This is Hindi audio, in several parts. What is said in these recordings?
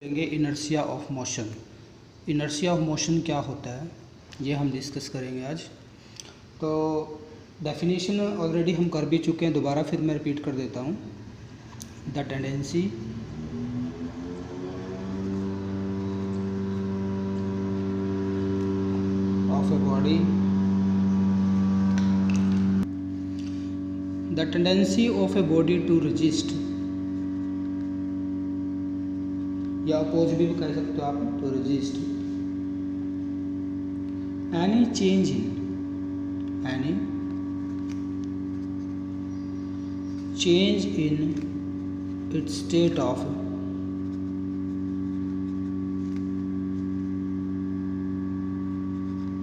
करेंगे inertia of motion. Inertia of motion क्या होता है ये हम डिस्कस करेंगे आज। तो डेफिनेशन ऑलरेडी हम कर भी चुके हैं, दोबारा फिर मैं रिपीट कर देता हूँ। The tendency of a body the tendency of a body to resist, या अपोज भी कह सकते हो आप, तो resist any change in its state of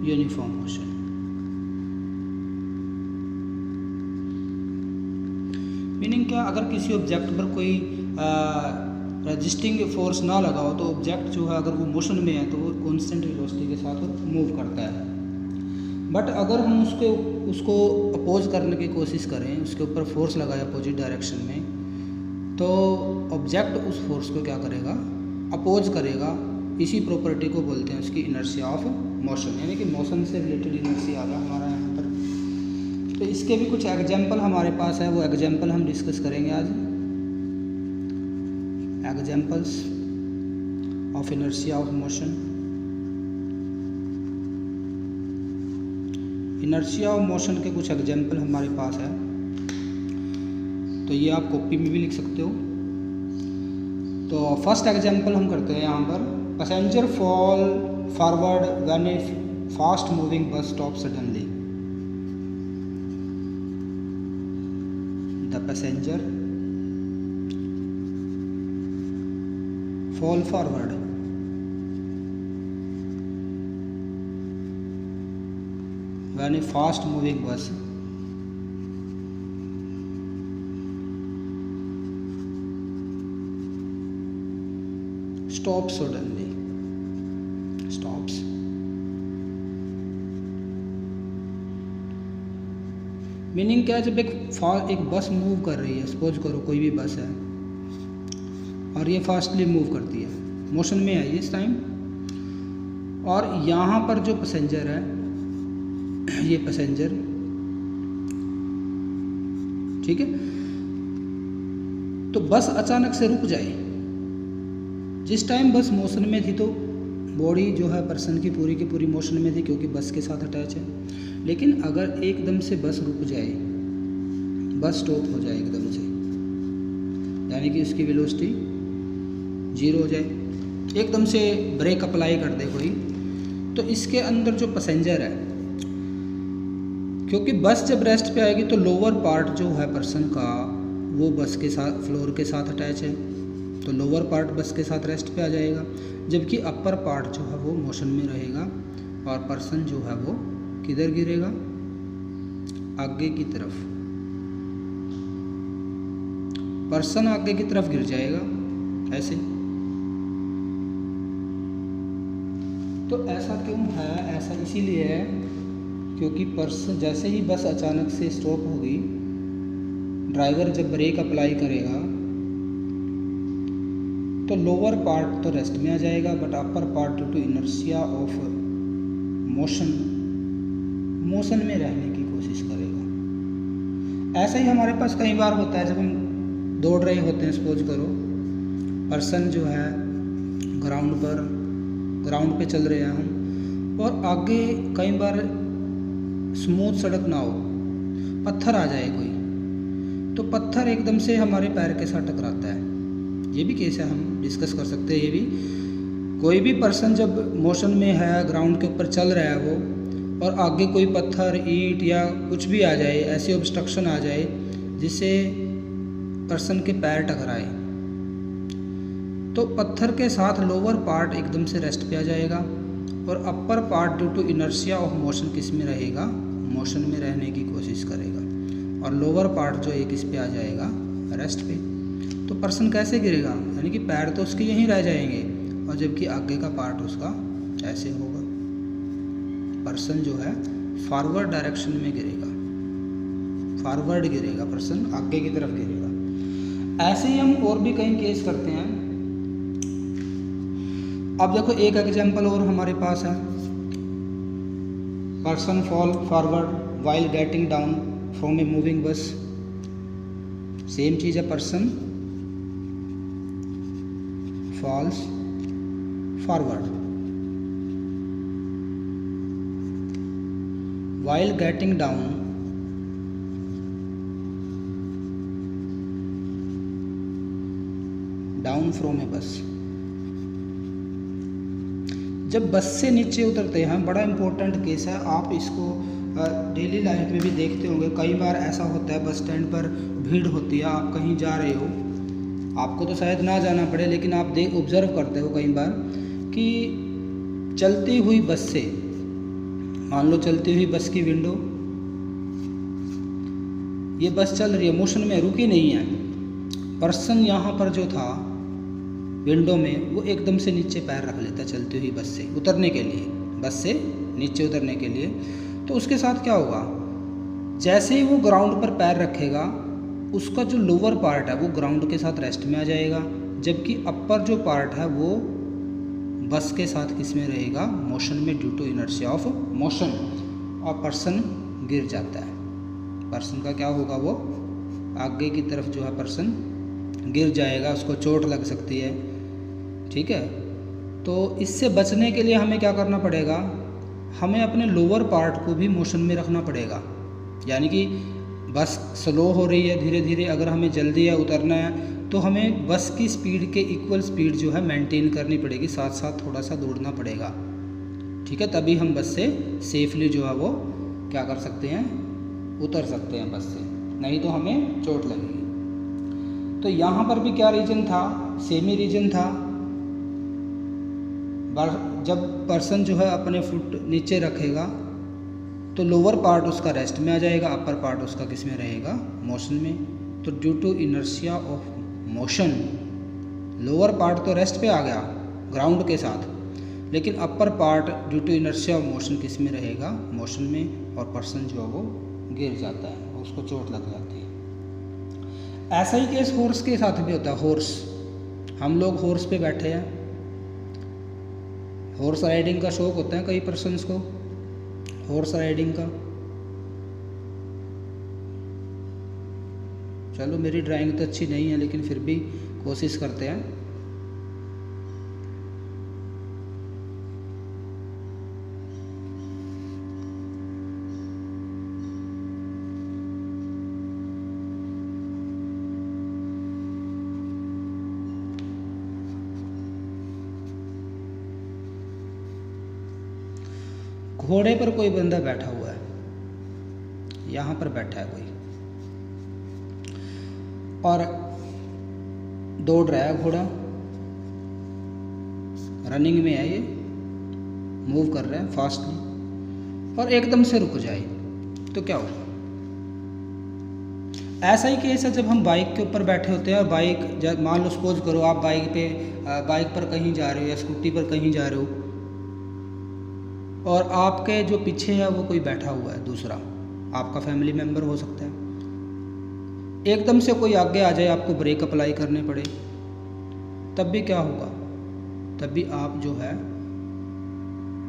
uniform motion. Meaning क्या, अगर किसी ऑब्जेक्ट पर कोई रजिस्टिंग फोर्स ना लगाओ तो ऑब्जेक्ट जो है अगर वो मोशन में है तो वो कांस्टेंट वेलोसिटी के साथ मूव करता है। बट अगर हम उसको अपोज करने की कोशिश करें, उसके ऊपर फोर्स लगाए अपोजिट डायरेक्शन में, तो ऑब्जेक्ट उस फोर्स को क्या करेगा, अपोज करेगा। इसी प्रॉपर्टी को बोलते हैं उसकी इनर्शिया ऑफ मोशन, यानी कि मोशन से रिलेटेड इनर्शिया आ गया हमारा यहाँ पर। तो इसके भी कुछ एग्जाम्पल हमारे पास है, वो एग्जाम्पल हम डिस्कस करेंगे आज। Examples of inertia of motion. Inertia of motion के कुछ एग्जाम्पल हमारे पास है, तो ये आप कॉपी में भी लिख सकते हो। तो फर्स्ट एग्जाम्पल हम करते हैं यहाँ पर, passenger fall forward when A fast moving bus stop suddenly. The passenger fall forward when a fast moving bus stops suddenly, stops। Meaning क्या है, जब एक बस मूव कर रही है, सपोज करो कोई भी बस है और ये फास्टली मूव करती है, मोशन में है इस टाइम, और यहाँ पर जो पैसेंजर है, ये पैसेंजर, ठीक है, तो बस अचानक से रुक जाए। जिस टाइम बस मोशन में थी तो बॉडी जो है पर्सन की पूरी मोशन में थी, क्योंकि बस के साथ अटैच है। लेकिन अगर एकदम से बस रुक जाए, बस स्टॉप हो जाए एकदम से, यानी कि उसकी वेलोसिटी 0 हो जाए, एकदम से ब्रेक अप्लाई कर दे कोई, तो इसके अंदर जो पैसेंजर है, क्योंकि बस जब रेस्ट पे आएगी तो लोअर पार्ट जो है पर्सन का वो बस के साथ, फ्लोर के साथ अटैच है, तो लोअर पार्ट बस के साथ रेस्ट पे आ जाएगा, जबकि अपर पार्ट जो है वो मोशन में रहेगा, और पर्सन जो है वो किधर गिरेगा, आगे की तरफ, पर्सन आगे की तरफ गिर जाएगा ऐसे। तो ऐसा क्यों है, ऐसा इसीलिए है क्योंकि पर्सन, जैसे ही बस अचानक से स्टॉप होगी, ड्राइवर जब ब्रेक अप्लाई करेगा तो लोअर पार्ट तो रेस्ट में आ जाएगा, but upper part due to inertia of motion में रहने की कोशिश करेगा। ऐसा ही हमारे पास कई बार होता है, जब हम दौड़ रहे होते हैं, सपोज करो पर्सन जो है ग्राउंड पे चल रहे हैं हम, और आगे कई बार स्मूथ सड़क ना हो, पत्थर आ जाए कोई, तो पत्थर एकदम से हमारे पैर के साथ टकराता है। ये भी केस है, हम डिस्कस कर सकते हैं। ये भी कोई भी पर्सन जब मोशन में है, ग्राउंड के ऊपर चल रहा है वो, और आगे कोई पत्थर, ईंट या कुछ भी आ जाए, ऐसी ऑब्स्ट्रक्शन आ जाए जिससे पर्सन के पैर टकराए, तो पत्थर के साथ लोअर पार्ट एकदम से रेस्ट पे आ जाएगा, और upper part due to inertia of motion किस में रहेगा, मोशन में रहने की कोशिश करेगा, और लोअर पार्ट जो है किस पे आ जाएगा, रेस्ट पे। तो पर्सन कैसे गिरेगा, यानी कि पैर तो उसके यहीं रह जाएंगे, और जबकि आगे का पार्ट उसका ऐसे होगा। पर्सन जो है फॉरवर्ड डायरेक्शन में गिरेगा, फॉरवर्ड गिरेगा, पर्सन आगे की तरफ गिरेगा। ऐसे ही हम और भी कई केस करते हैं। अब देखो एक एग्जाम्पल और हमारे पास है, person fall forward while getting down from a moving bus. Same चीज़ है, person falls forward while getting down from a bus. जब बस से नीचे उतरते हैं, बड़ा इम्पोर्टेंट केस है, आप इसको डेली लाइफ में भी देखते होंगे। कई बार ऐसा होता है बस स्टैंड पर भीड़ होती है, आप कहीं जा रहे हो, आपको तो शायद ना जाना पड़े, लेकिन आप ऑब्जर्व करते हो कई बार कि चलती हुई बस से, मान लो चलती हुई बस की विंडो, ये बस चल रही है, मोशन में रुकी नहीं है, पर्सन यहाँ पर जो था विंडो में, वो एकदम से नीचे पैर रख लेता है चलती हुई बस से उतरने के लिए, बस से नीचे उतरने के लिए। तो उसके साथ क्या होगा, जैसे ही वो ग्राउंड पर पैर रखेगा, उसका जो लोअर पार्ट है वो ग्राउंड के साथ रेस्ट में आ जाएगा, जबकि अपर जो पार्ट है वो बस के साथ किस में रहेगा, मोशन में, due to inertia of motion, और पर्सन गिर जाता है। पर्सन का क्या होगा, वो आगे की तरफ जो है पर्सन गिर जाएगा, उसको चोट लग सकती है। ठीक है, तो इससे बचने के लिए हमें क्या करना पड़ेगा, हमें अपने लोअर पार्ट को भी मोशन में रखना पड़ेगा। यानी कि बस स्लो हो रही है धीरे धीरे, अगर हमें जल्दी है उतरना है तो हमें बस की स्पीड के इक्वल स्पीड जो है मेंटेन करनी पड़ेगी, साथ साथ थोड़ा सा दौड़ना पड़ेगा। ठीक है, तभी हम बस से सेफली जो है वो क्या कर सकते हैं, उतर सकते हैं बस से, नहीं तो हमें चोट लगेगी। तो यहाँ पर भी क्या रीजन था, सेम ही रीजन था। जब पर्सन जो है अपने फुट नीचे रखेगा तो लोअर पार्ट उसका रेस्ट में आ जाएगा, अपर पार्ट उसका किस में रहेगा, मोशन में। तो due to inertia of motion, lower part तो रेस्ट पे आ गया ग्राउंड के साथ, लेकिन upper part due to inertia of motion किस में रहेगा, मोशन में, और पर्सन जो है वो गिर जाता है, उसको चोट लग जाती है। ऐसा ही केस हॉर्स के साथ भी होता है। हॉर्स, हम लोग हॉर्स पे बैठे हैं, हॉर्स राइडिंग का शौक होता है कई पर्सन्स को, हॉर्स राइडिंग का। चलो मेरी ड्राइंग तो अच्छी नहीं है, लेकिन फिर भी कोशिश करते हैं। घोड़े पर कोई बंदा बैठा हुआ है, यहाँ पर बैठा है कोई, और दौड़ रहा है घोड़ा, रनिंग में है, ये मूव कर रहा है फास्टली, और एकदम से रुक जाए तो क्या होगा। ऐसा ही केस है जब हम बाइक के ऊपर बैठे होते हैं, और बाइक, मान लो सपोज करो आप बाइक पर कहीं जा रहे हो या स्कूटी पर कहीं जा रहे हो, और आपके जो पीछे है वो कोई बैठा हुआ है दूसरा, आपका फैमिली मेम्बर हो सकता है, एकदम से कोई आगे आ जाए, आपको ब्रेक अप्लाई करने पड़े, तब भी क्या होगा, तब भी आप जो है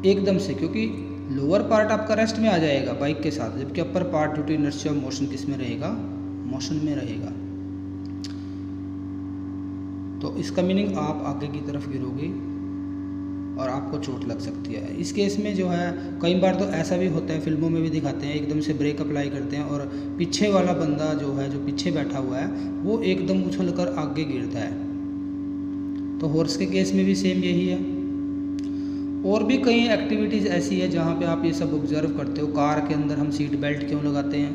एकदम से, क्योंकि लोअर पार्ट आपका रेस्ट में आ जाएगा बाइक के साथ, जबकि upper part due to inertia of motion किस में रहेगा, मोशन में रहेगा। तो इसका मीनिंग आप आगे की तरफ गिरोगे और आपको चोट लग सकती है। इस केस में जो है कई बार तो ऐसा भी होता है, फिल्मों में भी दिखाते हैं, एकदम से ब्रेक अप्लाई करते हैं और पीछे वाला बंदा जो है, जो पीछे बैठा हुआ है, वो एकदम उछल कर आगे गिरता है। तो हॉर्स के केस में भी सेम यही है। और भी कई एक्टिविटीज़ ऐसी है जहाँ पे आप ये सब ऑब्जर्व करते हो। कार के अंदर हम सीट बेल्ट क्यों लगाते हैं,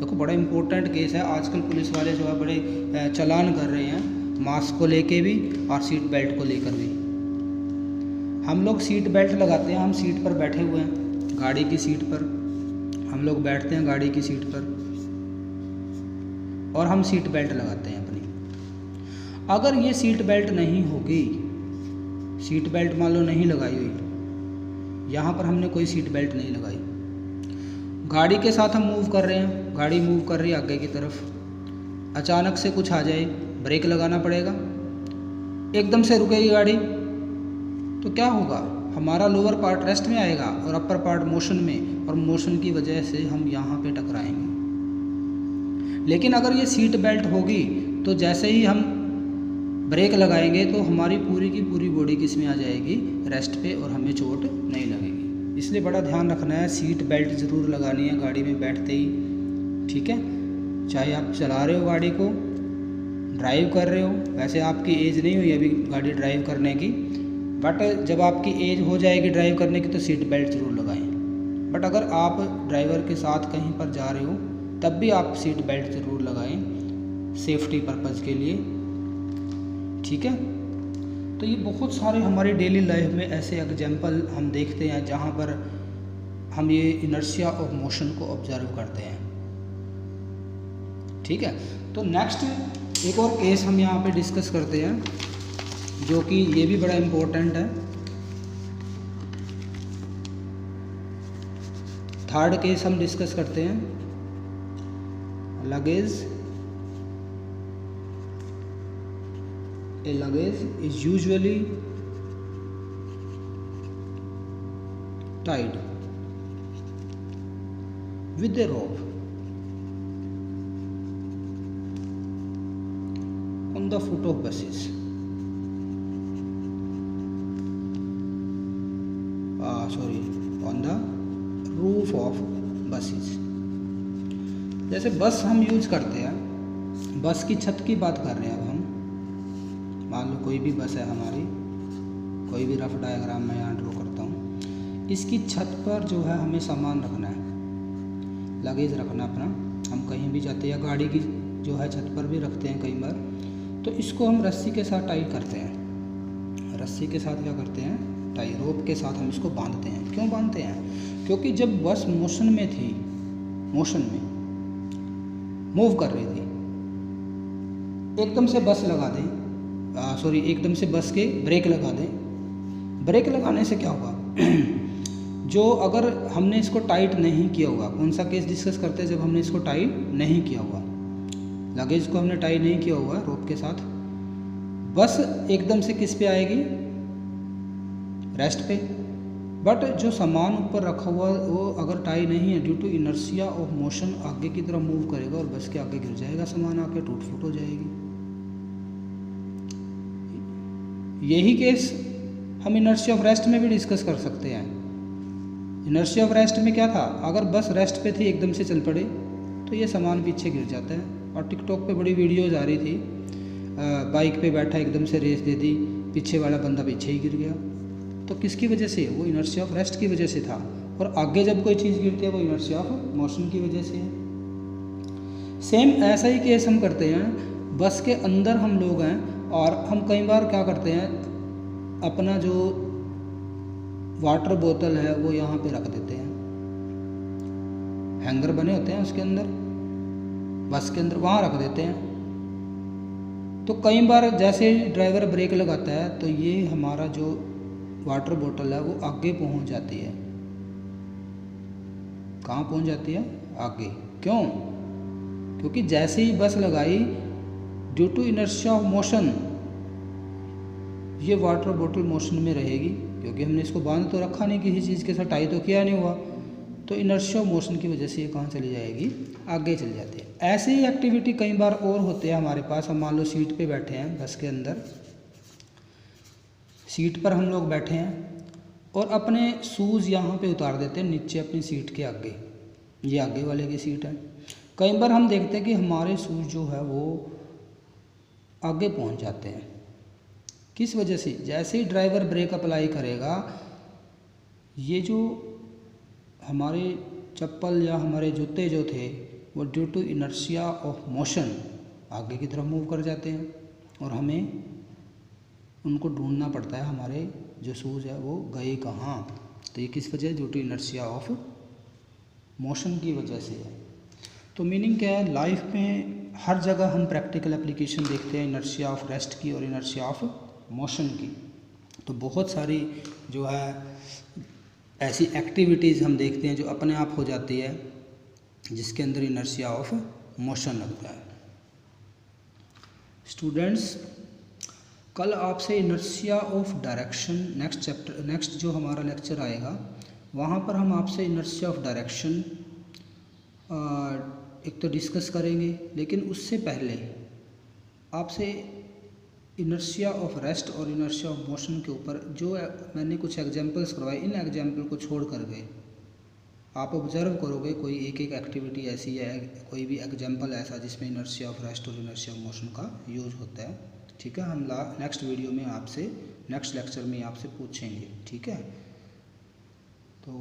देखो बड़ा इंपॉर्टेंट केस है। आजकल पुलिस वाले जो है बड़े चालान कर रहे हैं, मास्क को लेके भी और सीट बेल्ट को लेकर भी। हम लोग सीट बेल्ट लगाते हैं, हम सीट पर बैठे हुए हैं, गाड़ी की सीट पर हम लोग बैठते हैं, गाड़ी की सीट पर, और हम सीट बेल्ट लगाते हैं अपनी। अगर ये सीट बेल्ट नहीं होगी, सीट बेल्ट मान लो नहीं लगाई हुई, यहाँ पर हमने कोई सीट बेल्ट नहीं लगाई, गाड़ी के साथ हम मूव कर रहे हैं, गाड़ी मूव कर रही है आगे की तरफ, अचानक से कुछ आ जाए, ब्रेक लगाना पड़ेगा, एकदम से रुकेगी गाड़ी, तो क्या होगा, हमारा लोअर पार्ट रेस्ट में आएगा और अपर पार्ट मोशन में, और मोशन की वजह से हम यहाँ पे टकराएंगे। लेकिन अगर ये सीट बेल्ट होगी तो जैसे ही हम ब्रेक लगाएंगे तो हमारी पूरी की पूरी बॉडी किस में आ जाएगी, रेस्ट पे, और हमें चोट नहीं लगेगी। इसलिए बड़ा ध्यान रखना है, सीट बेल्ट ज़रूर लगानी है गाड़ी में बैठते ही, ठीक है। चाहे आप चला रहे हो गाड़ी को, ड्राइव कर रहे हो, वैसे आपकी एज नहीं हुई अभी गाड़ी ड्राइव करने की, बट जब आपकी एज हो जाएगी ड्राइव करने की तो सीट बेल्ट ज़रूर लगाएं। बट अगर आप ड्राइवर के साथ कहीं पर जा रहे हो तब भी आप सीट बेल्ट ज़रूर लगाएं सेफ्टी पर्पज़ के लिए, ठीक है। तो ये बहुत सारे हमारी डेली लाइफ में ऐसे एग्जाम्पल हम देखते हैं जहाँ पर हम ये इनर्शिया ऑफ मोशन को ऑब्जर्व करते हैं, ठीक है। तो नेक्स्ट एक और केस हम यहाँ पे डिस्कस करते हैं, जो कि ये भी बड़ा इम्पोर्टेंट है। थर्ड केस हम डिस्कस करते हैं, luggage. A luggage is usually tied with a rope on the foot of buses. On the roof of buses. जैसे बस हम यूज करते हैं, बस की छत की बात कर रहे हैं अब हम। मान लो कोई भी बस है हमारी, कोई भी रफ डायग्राम मैं यहाँ ड्रॉ करता हूँ। इसकी छत पर जो है हमें सामान रखना है, लगेज रखना अपना। हम कहीं भी जाते हैं, गाड़ी की जो है छत पर भी रखते हैं कई बार, तो इसको हम रस्सी के साथ टाई करते हैं। रस्सी के साथ क्या करते हैं, टाई, रोप के साथ हम इसको बांधते हैं। क्यों बांधते हैं, क्योंकि जब बस मोशन में थी, मोशन में मूव कर रही थी, एकदम से बस लगा दें, एकदम से बस के ब्रेक लगा दें। ब्रेक लगाने से क्या होगा जो अगर हमने इसको टाइट नहीं किया होगा, कौन सा केस डिस्कस करते हैं, जब हमने इसको टाइट नहीं किया होगा, लगेज को हमने टाई नहीं किया होगा रोप के साथ, बस एकदम से किस पे आएगी, रेस्ट पे। बट जो सामान ऊपर रखा हुआ वो अगर टाई नहीं है, due to inertia of motion आगे की तरफ मूव करेगा और बस के आगे गिर जाएगा, सामान आके टूट फूट हो जाएगी। यही केस हम इनर्शिया ऑफ रेस्ट में भी डिस्कस कर सकते हैं। इनर्शिया ऑफ रेस्ट में क्या था, अगर बस रेस्ट पे थी एकदम से चल पड़े तो ये सामान पीछे गिर जाता है। और टिकटॉक पे बड़ी वीडियोज़ आ रही थी, बाइक पे बैठा एकदम से रेस दे दी, पीछे वाला बंदा पीछे ही गिर गया। तो किसकी वजह से, वो इनर्शिया ऑफ रेस्ट की वजह से था। और आगे जब कोई चीज़ गिरती है वो इनर्शिया ऑफ मोशन की वजह से है। सेम ऐसा ही केस हम करते हैं, बस के अंदर हम लोग हैं और हम कई बार क्या करते हैं, अपना जो वाटर बोतल है वो यहाँ पे रख देते हैं, हैंगर बने होते हैं उसके अंदर, बस के अंदर, वहाँ रख देते हैं। तो कई बार जैसे ड्राइवर ब्रेक लगाता है तो ये हमारा जो वाटर बोतल है वो आगे पहुँच जाती है। कहाँ पहुँच जाती है, आगे। क्यों, क्योंकि जैसे ही बस लगाई, due to inertia of motion, ये वाटर बोतल मोशन में रहेगी, क्योंकि हमने इसको बांध तो रखा नहीं किसी चीज़ के साथ, टाई तो किया नहीं हुआ, तो इनर्शिया ऑफ मोशन की वजह से ये कहाँ चली जाएगी, आगे चली जाती है। ऐसी ही एक्टिविटी कई बार और होते हैं हमारे पास। हम मान लो सीट पे बैठे हैं, बस के अंदर सीट पर हम लोग बैठे हैं और अपने शूज़ यहाँ पे उतार देते हैं नीचे अपनी सीट के आगे, ये आगे वाले की सीट है। कई बार हम देखते हैं कि हमारे शूज़ जो है वो आगे पहुँच जाते हैं। किस वजह से, जैसे ही ड्राइवर ब्रेक अप्लाई करेगा, ये जो हमारे चप्पल या हमारे जूते जो थे वो due to inertia of motion आगे की तरफ मूव कर जाते हैं और हमें उनको ढूंढना पड़ता है, हमारे जो शूज़ है वो गए कहाँ। तो ये किस वजह, due to inertia of motion की वजह से है। तो मीनिंग क्या है, लाइफ में हर जगह हम प्रैक्टिकल एप्लीकेशन देखते हैं इनर्शिया ऑफ रेस्ट की और इनर्शिया ऑफ मोशन की। तो बहुत सारी जो है ऐसी एक्टिविटीज़ हम देखते हैं जो अपने आप हो जाती है, जिसके अंदर इनर्शिया ऑफ मोशन लगता है। स्टूडेंट्स, कल आपसे इनर्शिया ऑफ डायरेक्शन नेक्स्ट जो हमारा लेक्चर आएगा वहाँ पर हम आपसे इनर्शिया ऑफ डायरेक्शन एक तो डिस्कस करेंगे, लेकिन उससे पहले आपसे इनर्शिया ऑफ रेस्ट और इनर्शिया ऑफ मोशन के ऊपर जो मैंने कुछ एग्जांपल्स करवाए, इन एग्जांपल को छोड़ कर गए आप ऑब्जर्व करोगे कोई एक एक्टिविटी ऐसी है, कोई भी एग्जांपल ऐसा जिसमें इनर्शिया ऑफ रेस्ट और इनर्शिया ऑफ मोशन का यूज होता है। ठीक है, हम नेक्स्ट वीडियो में आपसे नेक्स्ट लेक्चर में आपसे पूछेंगे। ठीक है, तो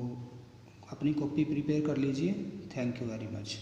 अपनी कॉपी प्रिपेयर कर लीजिए। Thank you very much.